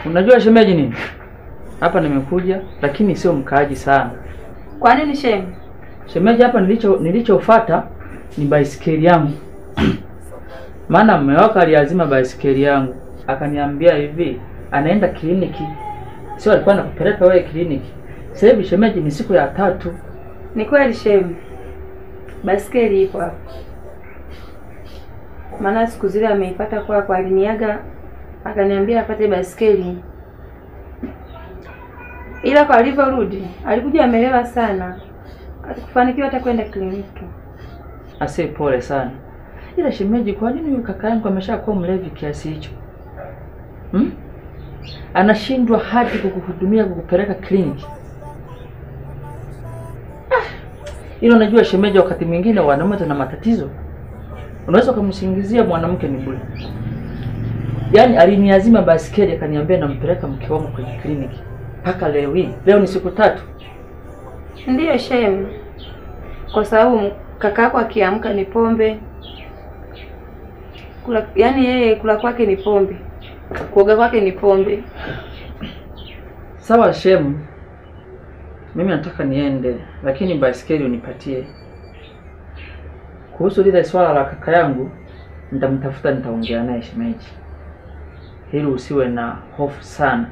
Unajua shemeji nini? Hapa nimekuja lakini sio mkaaji sana. Kwa nini shemeji? Shemeji hapa nilichofuata ni baisikeli yangu. Maana mume wako aliazima baisikeli yangu. Akaniambia hivi, anaenda kliniki. Sio alikuwa anakupeleka wewe kliniki. Sasa hivi shemeji ni siku ya 3. Ni kweli shemeji. Baisikeli ipo hapa. Maana siku zile ameipata kwa aliniaga, akaniambia apate baisikeli. Ila kwa alivyorudi, alikuja amelewa sana. Alikufanikiwa hata kwenda kliniki. Ase pole sana. Ila shemeji, kwa nini huyu kaka yangu ameshakuwa mlevi kiasi hicho? Anashindwa hadi kukuhudumia kukupeleka kliniki. Ila unajua shemeji, wakati mwingine wanaume tuna matatizo. Unaweza kumsingizia mwanamke ni bure. Yaani aliniazima baisikeli akaniambia nampeleka mke wangu kwenye kliniki. Paka leo hii. Leo ni siku 3. Ndiyo shemeji. Kwa sababu kakako akiamka ni pombe. Yaani yeye kula kwake ni pombe. Kuoga kwake ni pombe. Sawa shemu. Mimi nataka niende, lakini baisikeli unipatie. Kuhusu lile swala la kaka yangu, nitamtafuta, nitaongea naye shemeji. Hili usiwe na hofu sana.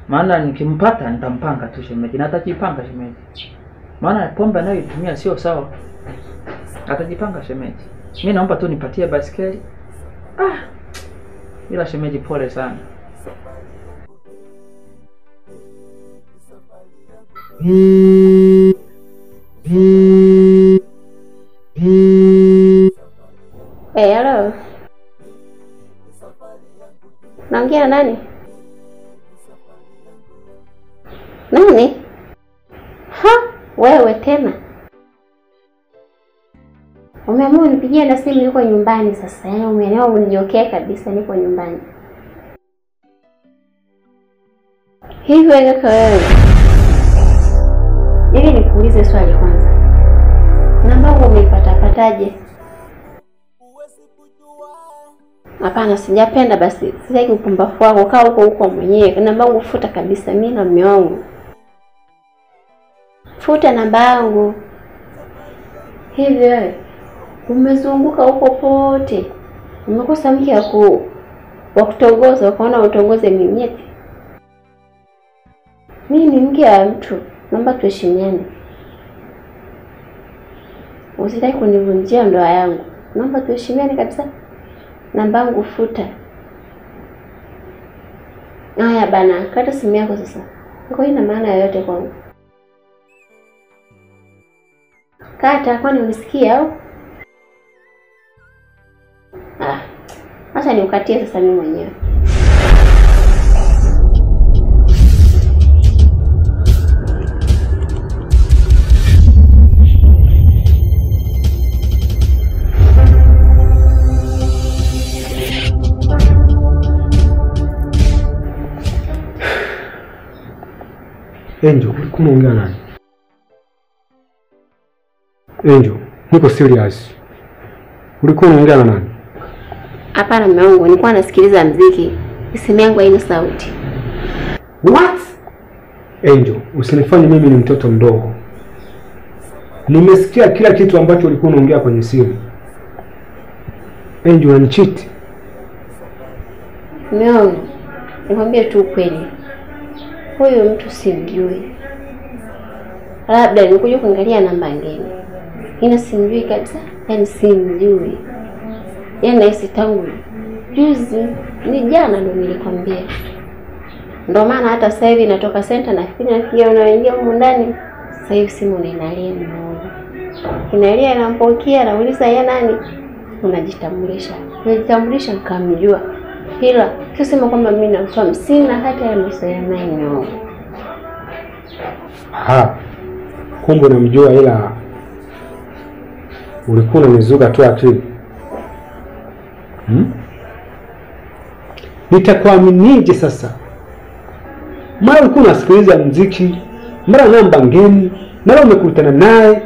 Maana nikimpata nitampanga tu shemeji. Na atajipanga shemeji. Maana pombe anayoitumia sio sawa. Atajipanga shemeji. Mimi naomba tu nipatie baisikeli. Ila shemeji pole sana. Hello. Naongea na nani? Nani? Wewe tena. Umeamua unipigie na simu, niko nyumbani sasa. Yaani umeelewa, uninyokea kabisa, niko nyumbani. Hivi wewe hivi nikuulize swali kwanza. Namba yangu umeipata-pataje? Hapana, sijapenda basi. Sitaki upumbavu wako, kaa huko mwenyewe. Namba yangu futa kabisa, mimi na mume wangu. Futa namba yangu. Hivi wewe umezunguka huko pote. Umekosa mke wa kutongoza, ukaona utongoze mimi. Mimi ni mke wa mtu. Naomba tuheshimiane. Usitaki kunivunjia ndoa yangu. Naomba tuheshimiane kabisa. Namba yangu futa. Haya bana, kata simu yako sasa. Iko ina maana yoyote kwangu? Kata, kwani unisikia au? Acha niukatie sasa mimi mwenyewe. Angel, ulikuwa unaongea nani? Angel, niko serious. Ulikuwa unaongea na nani? Hapana mume wangu, nilikuwa nasikiliza muziki. Simu yangu haina sauti. What? Angel, usinifanye mimi ni mtoto mdogo. Nimesikia kila kitu ambacho ulikuwa unaongea kwenye simu. Angel, unanicheat. Mume wangu, nikwambie tu kweli. Huyo mtu simjui. Labda nikuja kuangalia namba ngeni. Ina simjui kabisa. Yaani simjui. Yaani nahisi tangu juzi ni jana ndo nilikwambia. Ndio maana hata sasa hivi natoka center na nafikiria unaingia huko ndani. Sasa hivi simu inalia mmoja. Inalia, nampokea, nauliza yeye nani? Unajitambulisha. Unajitambulisha nikamjua. Ila kusema kwamba mimi namfahamu, sina hata ya msaya naye nao. Kumbe unamjua ila ulikuwa unanizuga tu akili. Nitakuaminije sasa? Mara ulikuwa unasikiliza muziki, mara namba ngeni, mara umekutana naye.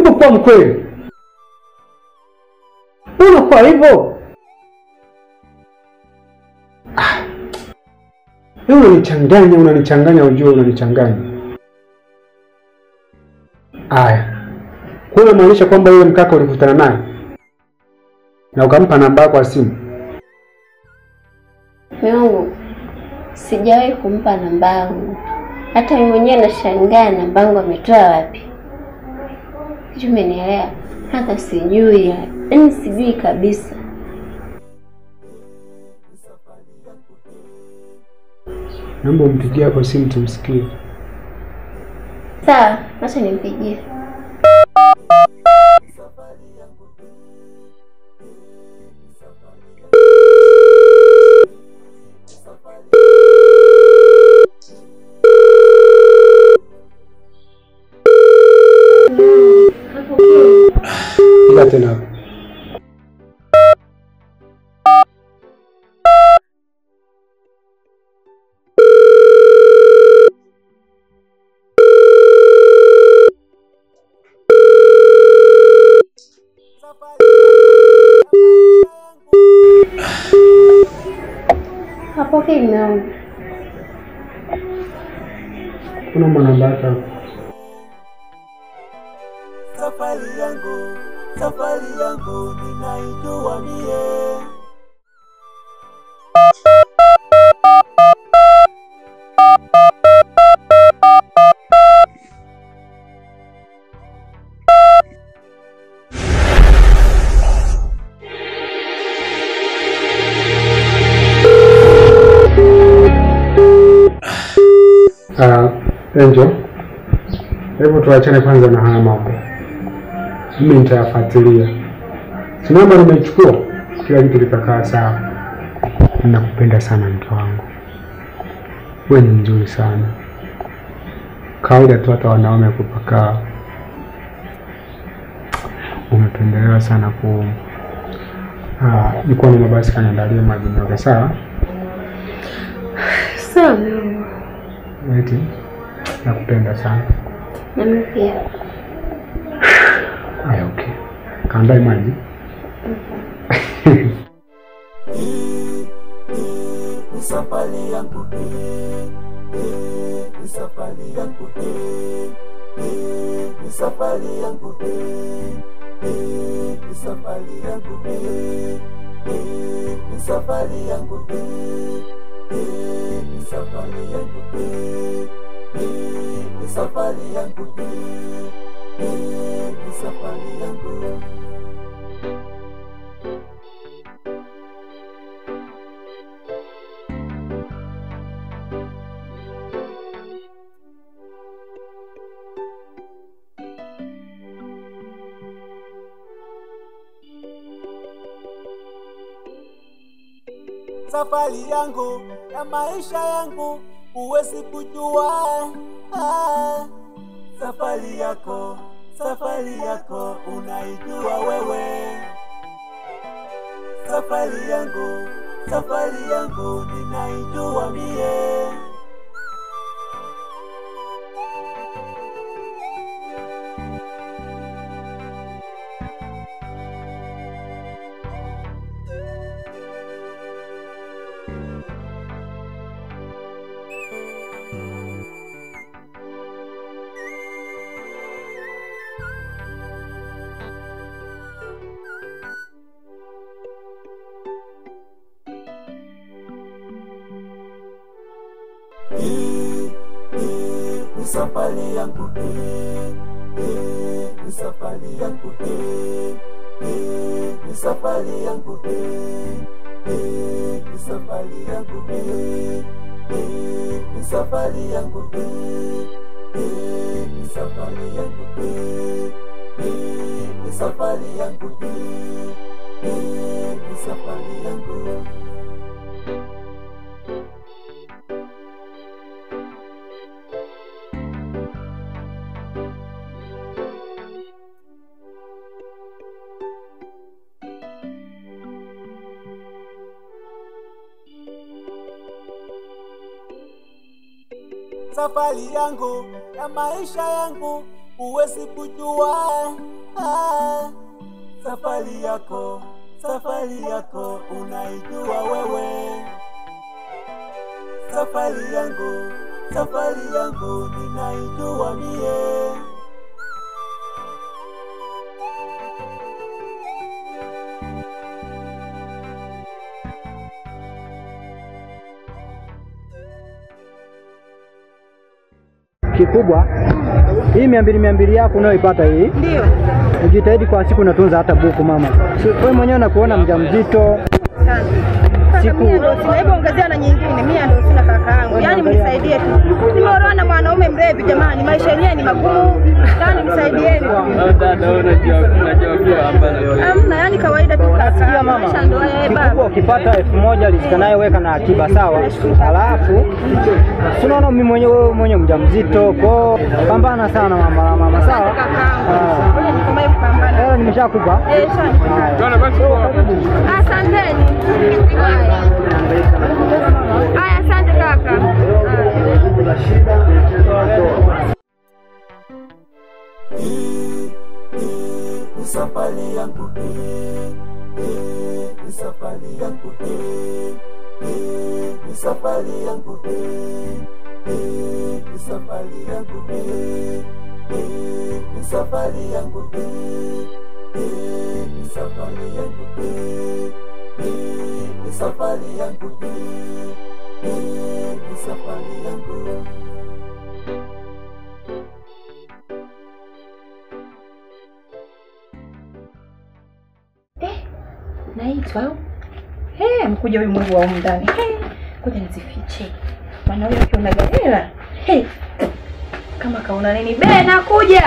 Unakuwa mkweli? Unakuwa hivyo? Wewe unanichanganya ujue unanichanganya. Aya. Kwa maanisha kwamba yule mkaka ulikutana naye na ukampa namba yako ya simu? Mungu, sijawahi kumpa namba yangu. Hata mimi mwenyewe nashangaa namba yangu ametoa wapi. Sijui umenielewa? Hata sijui. Yaani sijui kabisa. Naomba umpigie hapo simu tumsikie. Sawa, acha nimpigie. Ila tena. Hapo kimeo. Kuna namba yako? Safari yangu ninaijua mie. Angel, hebu tuachane kwanza na haya mambo. Mimi nitayafuatilia. Sinamba nimechukua, kila kitu kitakaa sawa. Ninakupenda sana mke wangu. Wewe ni mzuri sana. Kawaida tu hata wanaume kupaka. Umependelewa sana ku nilikuwa na mabasi kaniandalia maji nyoga sawa? Sawa Mungu. Eti nakupenda sana. Na mimi pia. Aya, okay. Kaandae maji. Safari yangu safari yangu safari yangu safari yangu safari yangu safari yangu safari yangu safari yangu. Safari yangu na maisha yangu huwezi kujua. Safari yako unaijua wewe. Safari yangu ninaijua mie. Safari yangu safari yangu safari yangu safari yangu safari yangu safari yangu safari yangu safari yangu. Safari yangu na maisha yangu huwezi kujua. Safari yako unaijua wewe. safari yangu ninaijua mie. Kikubwa hii 200 yako unayoipata hii. Ndio. Ujitahidi kwa siku unatunza hata buku mama. Wewe mwenyewe unakuona mjamzito. Siku ndio sina ongezea na nyingine. Mimi ndio sina kaka yangu. Yaani mnisaidie tu. Nimeolewa na mwanaume mrevi jamani. Maisha yenyewe ni magumu. Yaani msaidieni. Dada unajua hapa. Hamna, yaani kawaida tu kaka. Maisha ndio baba. Ukipata 1000 alizika nayo weka na akiba sawa. Alafu tunaona mimi mwenyewe mjamzito kwa pambana sana mama sawa. Ngoja nikomee kupambana. Nimeshakupa. Sana. Asanteni. Haya, asante kaka. Ni safari yangu ni safari yangu ni safari yangu ni safari yangu ni safari yangu ni safari yangu ni safari yangu ni safari yangu. Naitwa mkuja huyu Mungu wa ndani. Ngoja nizifiche. Maana huyo akiona hela. Kama kaona nini? Nakuja.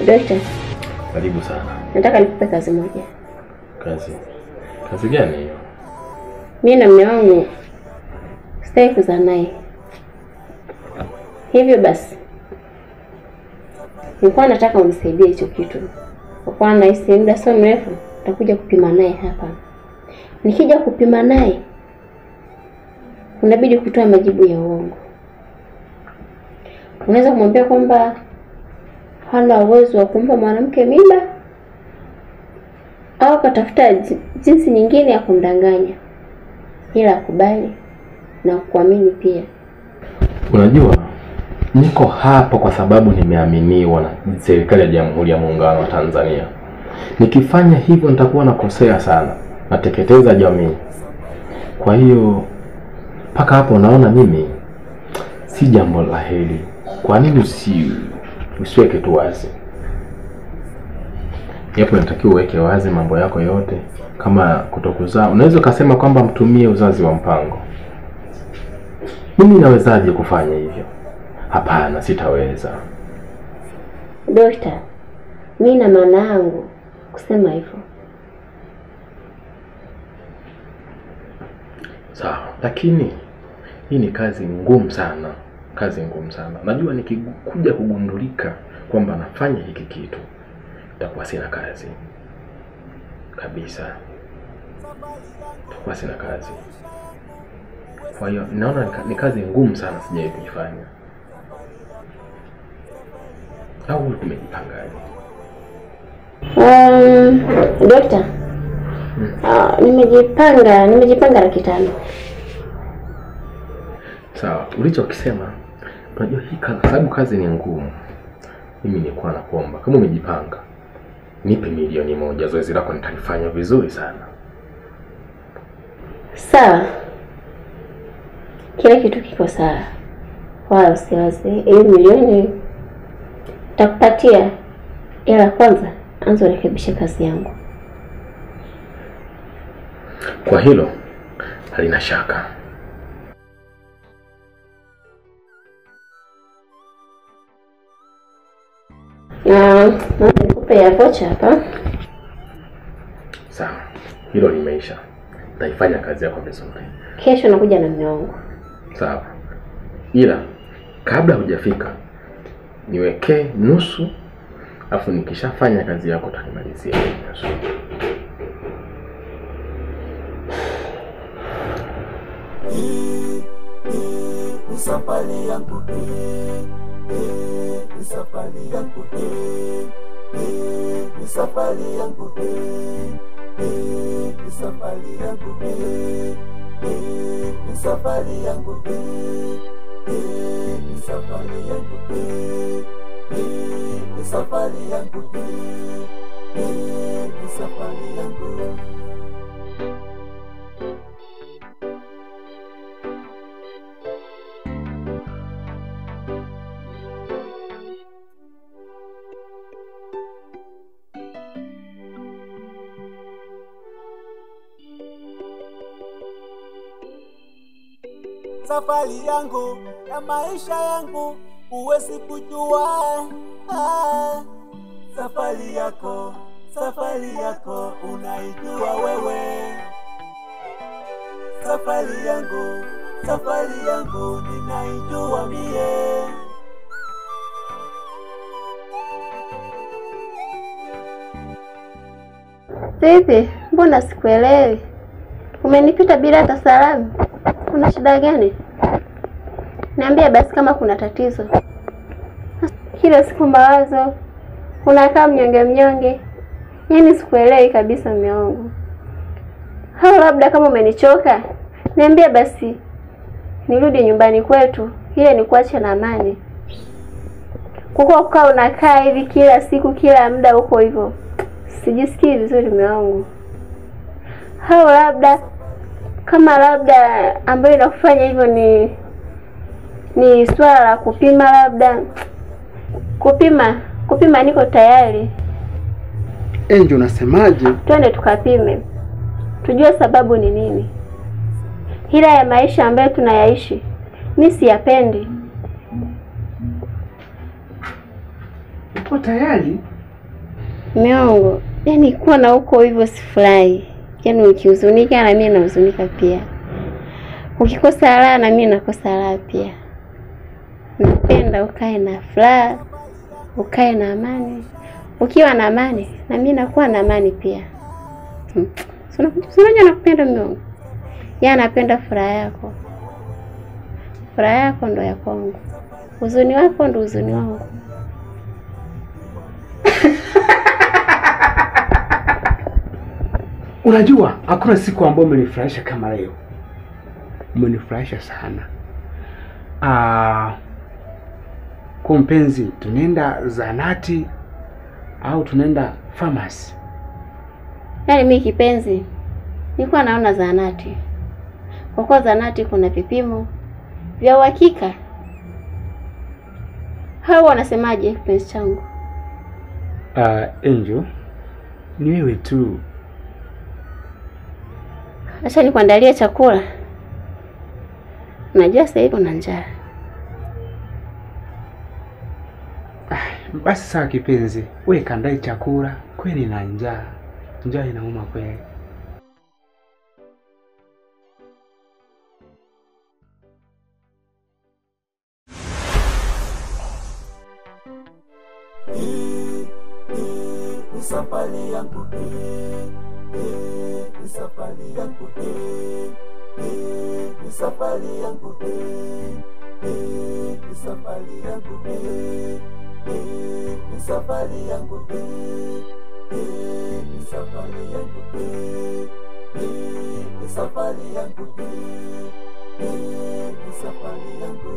Dokta. Karibu sana. Nataka nikupe kazi moja. Kazi gani hiyo? Mimi na mume wangu sitaki kuzaa naye. Hivyo basi nilikuwa nataka unisaidie hicho kitu. Kwa kuwa nahisi muda sio mrefu nitakuja kupima naye hapa. Nikija kupima naye unabidi kutoa majibu ya uongo. Unaweza kumwambia kwamba hana uwezo wa kumpa mwanamke mimba au katafuta jinsi nyingine ya kumdanganya ila akubali na kuamini pia. Unajua niko hapa kwa sababu nimeaminiwa na serikali ya Jamhuri ya Muungano wa Tanzania. Nikifanya hivyo nitakuwa nakosea sana, nateketeza jamii. Kwa hiyo paka hapo naona mimi si jambo la heri. Kwa nini usiweke tu wazi? Yapo natakiwa uweke wazi mambo yako yote. Kama kutokuzaa, unaweza kusema kwamba mtumie uzazi wa mpango. Mimi nawezaje kufanya hivyo? Hapana, sitaweza. Dokta, mimi na maana yangu kusema hivyo. Sawa, lakini hii ni kazi ngumu sana. Najua nikikuja kugundulika kwamba nafanya hiki kitu nitakuwa sina kazi kabisa. Kwa hiyo naona ni kazi ngumu sana, sijawahi kuifanya. Au umejipangaje? Dokta, nimejipanga 500,000. Sawa, ulichokisema unajua hii sababu kazi ni ngumu. Mimi nilikuwa nakuomba kama umejipanga nipe 1,000,000, zoezi lako nitalifanya vizuri sana. Sawa. Kila kitu kiko sawa. Wala usiwaze. 1,000,000 nitakupatia. Ila kwanza anza rekebisha kazi yangu. Kwa hilo halina shaka. Nikupe ya vocha hapa. Sawa, hilo limeisha. Nitaifanya kazi yako vizuri. Kesho nakuja na mume wangu. Sawa. Ila kabla hujafika niwekee nusu, afu nikishafanya kazi yako utanimalizia nusu. Ni safari yangu ni safari yangu ni safari yangu ni safari yangu ni safari yangu, ni safari yangu, ni safari yangu, ni safari yangu. Safari yangu ya maisha yangu huwezi kujua. Safari yako unaijua wewe. Safari yangu ninaijua mie. Vipi? Mbona sikuelewi? Umenipita bila hata salamu. Kuna shida gani? Niambia basi kama kuna tatizo. Kila siku mawazo, unakaa mnyonge. Yaani sikuelewi kabisa mume wangu. Au labda kama umenichoka, niambia basi nirudi nyumbani kwetu, ile nikuache na amani. Kukaa unakaa hivi kila siku kila muda huko hivyo, sijisikii vizuri mume wangu. Au labda ambayo inakufanya hivyo ni swala la kupima, labda kupima niko tayari. Angel, unasemaje? Twende tukapime, tujue sababu ni nini. Hila ya maisha ambayo tunayaishi mimi siyapendi. Uko tayari? Miongo, yani kuwa na uko hivyo sifurahi. Yaani ukihuzunika na mimi nahuzunika pia. Ukikosa raha na mimi nakosa raha pia. Napenda ukae na furaha, ukae na amani. Ukiwa na amani na mimi nakuwa na amani pia. Unajua nakupenda mimi. Yeye anapenda furaha yako. Furaha yako ndo ya kwangu. Huzuni wako ndo huzuni wangu. Unajua hakuna siku ambayo umenifurahisha kama leo. Umenifurahisha sana. Kwa mpenzi, tunaenda zanati au tunaenda pharmacy? Yaani mimi kipenzi, nilikuwa naona zanati. Kwa kuwa zanati kuna vipimo vya uhakika. Hao wanasemaje kipenzi changu? Angel, ni wewe tu. Acha nikuandalie chakula. Najua sasa hivi una njaa. Basi sawa kipenzi, wewe kaandae chakula, kweli na njaa. Njaa inauma kweli. Ni safari yangu, ni safari yangu, ni safari yangu, ni safari yangu, ni safari yangu, ni safari yangu, ni safari yangu, ni safari yangu.